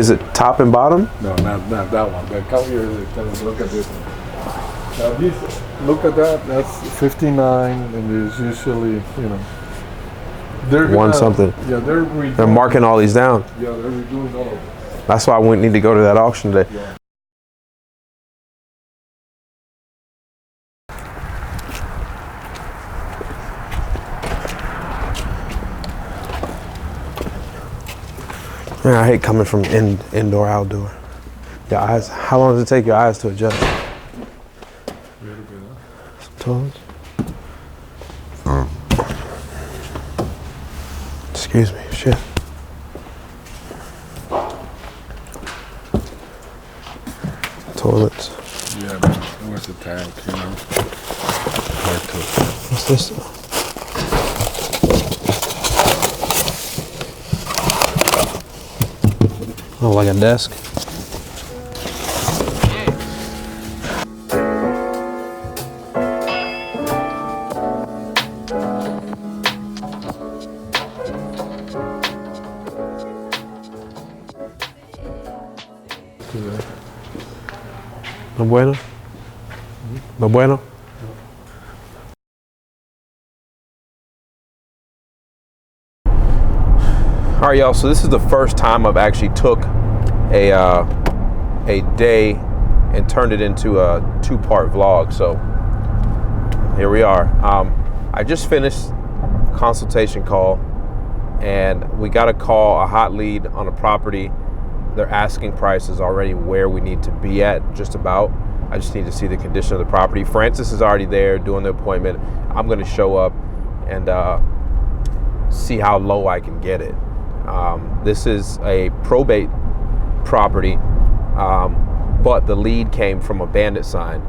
is it? Top and bottom? No, not that one. But come here, look at this one. Now these, look at that. That's 59, and there's usually, you know, they're One something. Yeah, they're marking all these down. Yeah, they're redoing all of them. That's why we need to go to that auction today. Yeah. Man, I hate coming from indoor, outdoor. Your eyes, how long does it take your eyes to adjust? A little bit, huh? Sometimes. Excuse me, shit. Toilets. Yeah, but where's the tank, you know? Hard to. What's this? Oh, like a desk. No bueno? No bueno? All right, y'all, so this is the first time I've actually took a day and turned it into a 2-part vlog. So here we are. I just finished a consultation call, and we got a call, a hot lead on a property. Their asking price is already where we need to be at, just about. I just need to see the condition of the property. Francis is already there doing the appointment. I'm gonna show up and see how low I can get it. This is a probate property, but the lead came from a bandit sign.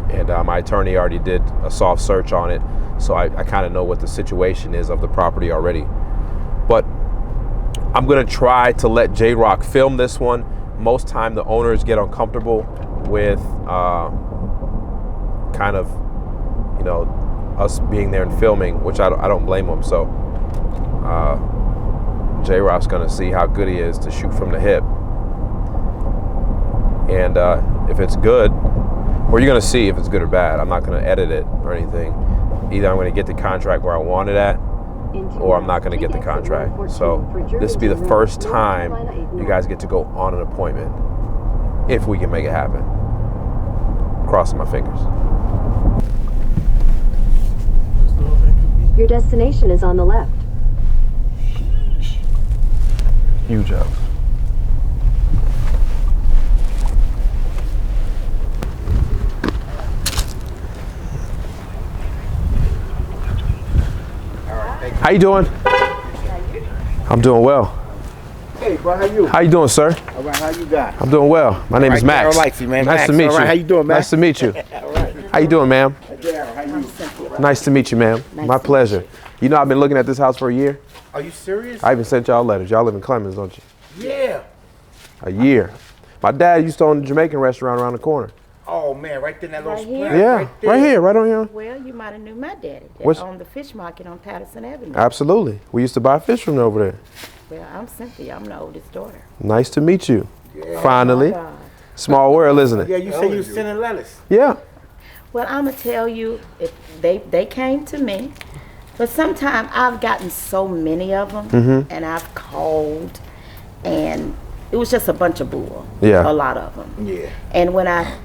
And my attorney already did a soft search on it, so I kind of know what the situation is of the property already. But I'm gonna try to let J-Rock film this one. Most time the owners get uncomfortable with kind of, you know, us being there and filming, which I don't blame them. So J-Rock's gonna see how good he is to shoot from the hip. And if it's good, well, you're gonna see if it's good or bad. I'm not gonna edit it or anything. Either I'm gonna get the contract where I want it at, or I'm not gonna get the contract. So this will be the first time you guys get to go on an appointment, if we can make it happen. Crossing my fingers. Your destination is on the left. Huge house. How you doing? I'm doing well. Hey, bro, how you? How you doing, sir? All right, how you got? I'm doing well. My name is Max. Life, man. Nice Max. to meet you. All right, how you doing, Max? Nice to meet you. All right. How you doing, ma'am? Daryl, how you? Nice to meet you, ma'am. My pleasure. You know, I've been looking at this house for a year. Are you serious? I even sent y'all letters. Y'all live in Clemens, don't you? Yeah. A year. My dad used to own a Jamaican restaurant around the corner. Oh man, right there in that little Right split. here? Yeah, right here, right on here. Well, you might have knew my daddy. What's- On the fish market on Patterson Avenue. Absolutely. We used to buy fish from over there. Well, I'm Cynthia. I'm the oldest daughter. Nice to meet you. Yeah. Finally. God. Small world, isn't Yeah, it? you say you was sending letters. Yeah. Well, I'm going to tell you, if they came to me, but sometimes I've gotten so many of them, Mm-hmm. and I've called, and it was just a bunch of bull. Yeah. A lot of them. Yeah. And when I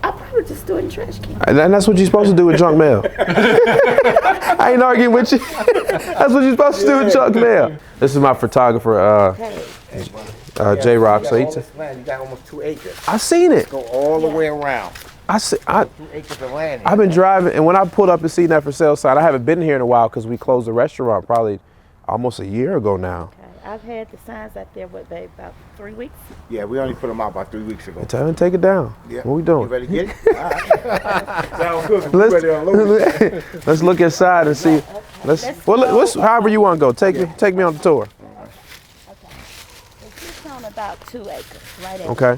probably just do it in trash can. And that's what you're supposed to do with junk mail. I ain't arguing with you. That's what you're supposed to do with junk mail. This is my photographer, Hey, J-Rock. So you he got all this land. You got almost 2 acres. I seen it. Go all the way around. 2 acres of land. I've been driving, and when I pulled up and seen that for sale sign, I haven't been here in a while because we closed the restaurant probably almost a year ago now. okay. I've had the signs out there, what, babe, about 3 weeks? Yeah, we only put them out about 3 weeks ago. Tell him to take it down. Yeah. What we You doing? ready to get it? All right. Sounds good. We ready to unload it. Let's look inside and see. Let's however you want to go. Take me on the tour. Okay. It's just on about 2 acres, right there. Okay.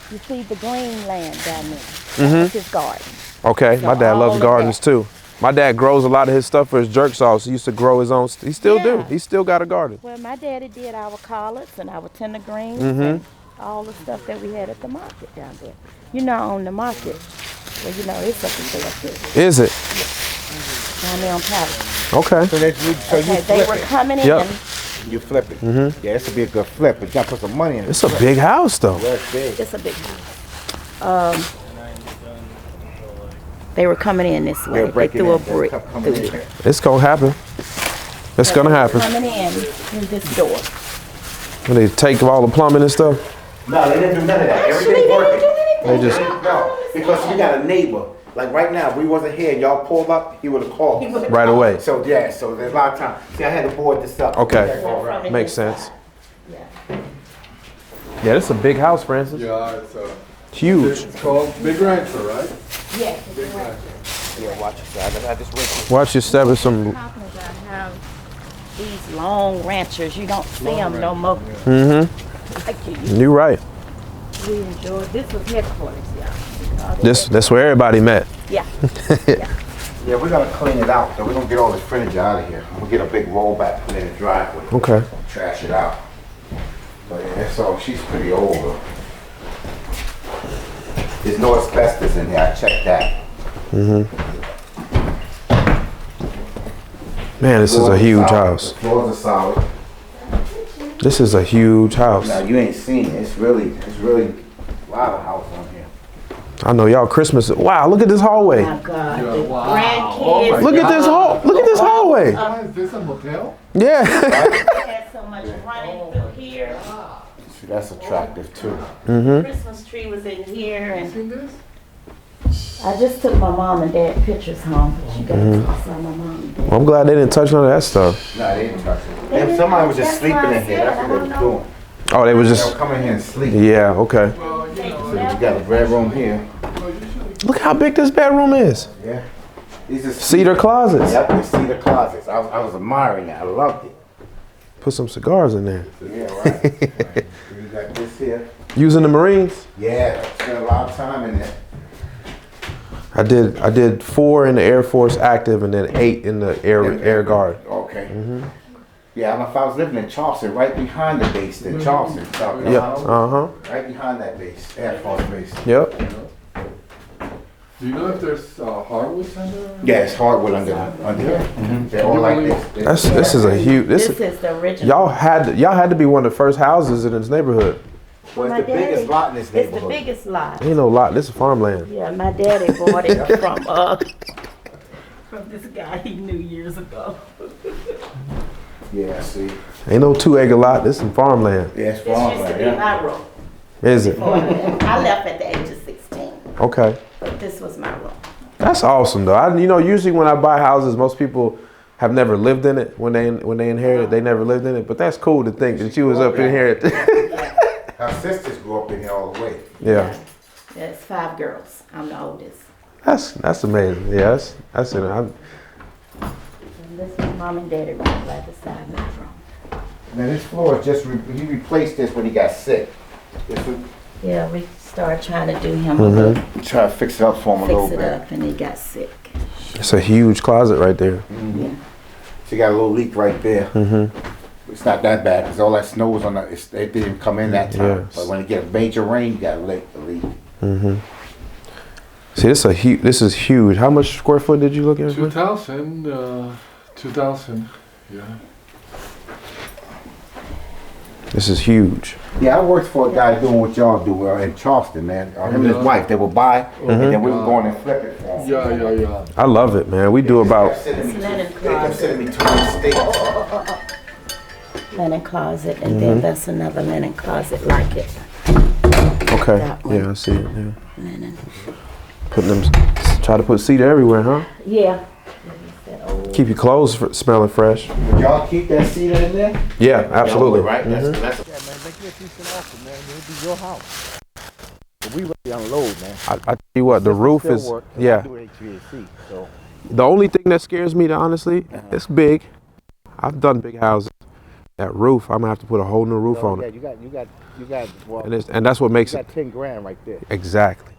You see the green land down there. Mm-hmm. That's his garden. Okay. My dad loves gardens too. My dad grows a lot of his stuff for his jerk sauce. He used to grow his own. He still do. He still got a garden. Well, my daddy did our collards and our tender greens Mm-hmm. and all the stuff that we had at the market down there. You know, on the market. Well, you know, it's up to sale too. Is it? Down there on Palace. Okay. So that's you. So Okay, you they flip were it. coming Yep. in. You flip it. Mm-hmm. Yeah, this would be a good flip, but you gotta put some money in it. It's a big house though. That's big. It's a big house. They were coming in this way. They're They breaking threw a in. They're brick coming through in. there. It's gonna happen. It's gonna happen. Coming in through this door. When they take all the plumbing and stuff. No, they didn't do none of that. Actually, Everything's they working. didn't do anything. They just No, because we got a neighbor. Like right now, if we wasn't here, y'all pulled up, he would have called. right away. So yeah, so there's a lot of time. See, I had to board this up. Okay. All right. From Makes this sense. side. Yeah. Yeah, it's a big house, Francis. Yeah, Huge. it's called Big Rancher, right? Yeah. Big Rancher. Yeah, watch yourself. I just went. Watch your step with some. Talking about how these long ranchers, you don't see them no more. Mm-hmm. Like you used You're right. to. We enjoyed. This was headquarters, y'all. That's where everybody met. Yeah. Yeah, we're gonna clean it out. So we're gonna get all this furniture out of here. We'll get a big rollback, put it in the driveway. Okay. Trash it out. But yeah, so she's pretty old though. There's no asbestos in here. I checked that. Man, this is a Floors are huge solid. house. The floors are solid. This is a huge house. Now you ain't seen it. It's really a lot of house on here. I know y'all Christmas. Wow, look at this hallway. My God. Yeah, The wow. grandkids. Oh my Look at this hall. Look at this hallway. Is this a motel? Yeah. Had so much running through here. See, that's attractive too. Christmas tree was in here, and Seen this? I just took my mom and dad pictures home. But you gotta call some of my mom and dad. I'm glad they didn't touch none of that stuff. Nah, they didn't touch it. If somebody was just sleeping in here, that's what they was doing. Oh, they was They'll just. come in here and sleep. Yeah. Okay. Well, you know, So you got a bedroom here. Look how big this bedroom is. Yeah. These are Cedar closets. Yep, the cedar closets. I was admiring it. I loved it. Put some cigars in there. Yeah, right. We got this here. Using the Marines. Yeah, spent a lot of time in there. I did 4 in the Air Force active and then 8 in the Air Guard. Okay. Yeah, I don't know if I was living in Charleston, right behind the base in Charleston, South Yep. Carolina. Uh-huh. Right behind that base, Air Force base. Yep. do you know if there's a hardwood center? Yeah, it's hardwood under there. They're all like this. This is a huge. This is the original. Y'all had to be one of the first houses in this neighborhood. Well, My it's the biggest daddy- lot in this It's the neighborhood. biggest lot. Ain't no lot. This is farmland. Yeah, my daddy bought it from this guy he knew years ago. Yeah, see. Ain't no 2-acre lot. This is farmland. Yeah, it's This used to farmland, be yeah. my room. Is it? I left at the age of 16, Okay. but this was my room. That's awesome though. Usually when I buy houses, most people have never lived in it. When they inherit it, they never lived in it. But that's cool to think that you was up in here. Our sisters grew up in here all the way. Yeah. There's 5 girls. I'm the oldest. That's amazing. Yeah, that's it. And this is mom and daddy right by the side my room. Now this floor is just, he replaced this when he got sick. Yeah, we started trying to do him a little, Try to fix it up for him a little fix it bit. up, and he got sick. It's a huge closet right there. Yeah. So you got a little leak right there. It's not that bad because all that snow was on the, it didn't come in that time. Yes. But when it get major rain, you got a leak. See, this is huge. How much square foot did you look at? 2000, yeah. This is huge. Yeah, I worked for a guy doing what y'all do in Charleston, man. Him and his wife, they would buy and then we would go in and flip it for him. Yeah. I love it, man. We do about. They kept Linen sending me to the States. Linen closet, and then that's another linen closet like it. Okay. That one. Yeah, I see it. Yeah. Linen. Putting them. Try to put cedar everywhere, huh? Yeah. Keep your clothes something fresh. Would y'all keep that cedar in there? Yeah, absolutely. Right? That's Yeah, man, make me a decent offer, man. It'll be your house. But we ready to unload, man. I tell you what, the roof Still is. work, 'cause I Yeah. do HVAC, so The only thing that scares me, honestly, it's big. I've done big houses. That roof, I'm gonna have to put a whole new roof on yeah, it, you got. Well, and that's what makes you it got 10 grand right there. exactly.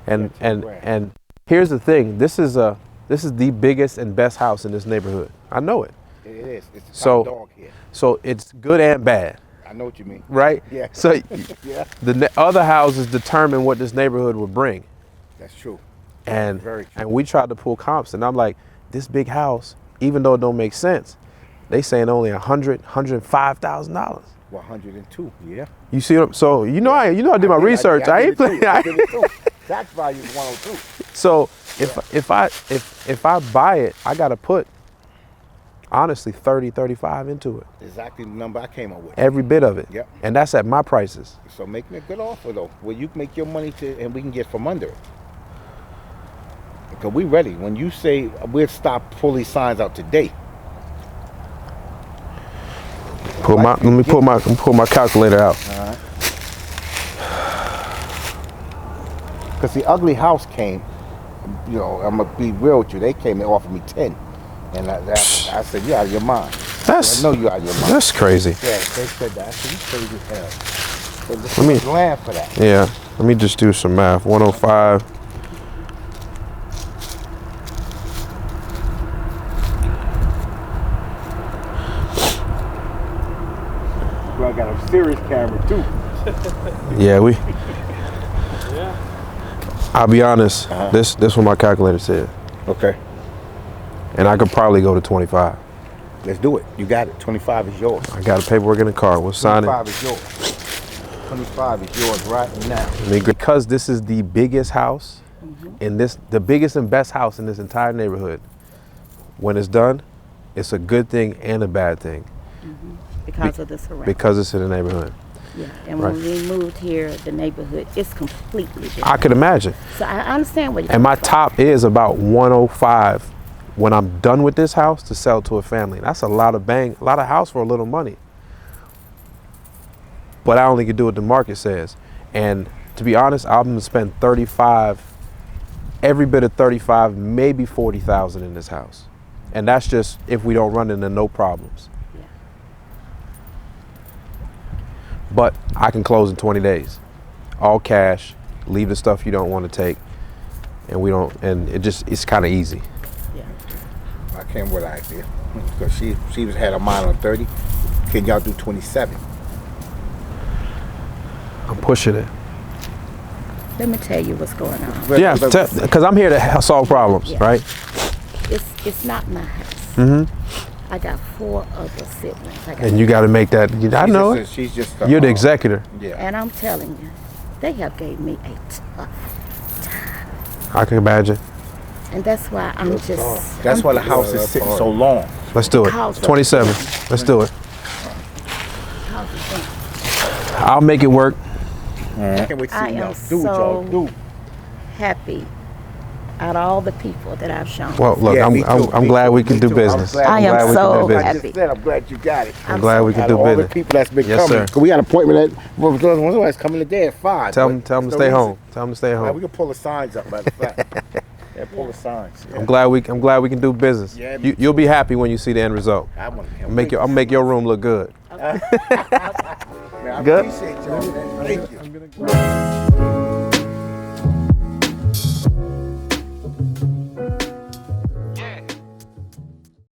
And Yeah, 10 and grand. and here's the thing. This is a This is the biggest and best house in this neighborhood. I know it. It is. It's the So- top dog here. So it's good and bad, I know what you mean. right? Yeah. So Yeah. the other houses determine what this neighborhood would bring. That's true. And Very true. and we tried to pull comps, and I'm like, this big house, even though it don't make sense, they saying only $105,000. 102. Yeah. You see what? So you know I did my research. I ain't playing. Tax value is 102. So if I buy it, I gotta put honestly 30, 35 into it. Exactly the number I came up with. Every bit of it. Yep. And that's at my prices. So make me a good offer though, where you can make your money and we can get from under it. Because we ready. When you say we'll stop pull these signs out today. Let me pull my calculator out. Because the ugly house came, you know, I'm gonna be real with you. They came and offered me 10, and I said, "You out of your mind." I know you out of your mind. That's crazy. Yeah, they said that. I said, "You crazy as hell." So this Let me- is land for that. Yeah. Let me just do some math. 105. Well, I got a serious camera too. Yeah, I'll be honest. This what my calculator said, Okay, and I could probably go to 25. let's do it. You got it. 25 is yours. I got a paperwork in the car. We'll sign it. 25 is yours. 25 is yours right now. Because this is the biggest house the biggest and best house in this entire neighborhood. When it's done, it's a good thing and a bad thing Because of the surroundings. because it's in the neighborhood. Yeah, and when we moved here, the neighborhood is completely different. I could imagine. So I understand what you're And my talking about. top is about 105 when I'm done with this house to sell to a family. That's a lot of house for a little money. But I only can do what the market says. And to be honest, I'm gonna spend 35, every bit of 35, maybe 40,000 in this house. And that's just if we don't run into no problems. Yeah. But I can close in 20 days. All cash, leave the stuff you don't want to take. And it's kind of easy. Yeah. I came with an idea because she had her mind on 30. Can y'all do 27? I'm pushing it. Let me tell you what's going on. Yeah, because I'm here to solve problems, Yeah. right? It's not my house. I got 4 other siblings. And you got to make that. I know it. She's just. You're the executor. Yeah. And I'm telling you, they have gave me a tough time. I can imagine. And that's why I'm just. That's why the house is sitting so long. Let's do it. House. 27. Let's do it. I'll make it work. I can't wait to I see am y'all do what y'all so do. happy out of all the people that I've shown. Well, look, Yeah, I'm me too, I'm me glad too, we can me do too. business. I'm glad- I am glad we so can do Like I business. just said, I'm glad you got it. I'm glad we can Out do of all the business. people that's been Yes, coming. sir. 'Cause we got an appointment at somebody's coming today at 5. Tell but them to there's no stay reason. home. Tell them to stay Yeah, we home. can pull the signs up, matter of fact. Yeah, pull the signs. Yeah. I'm glad we can do business. Yeah, me You'll be happy when you see the end result. I want I'll make your room look good. Man, I Good? appreciate y'all, man. Thank you.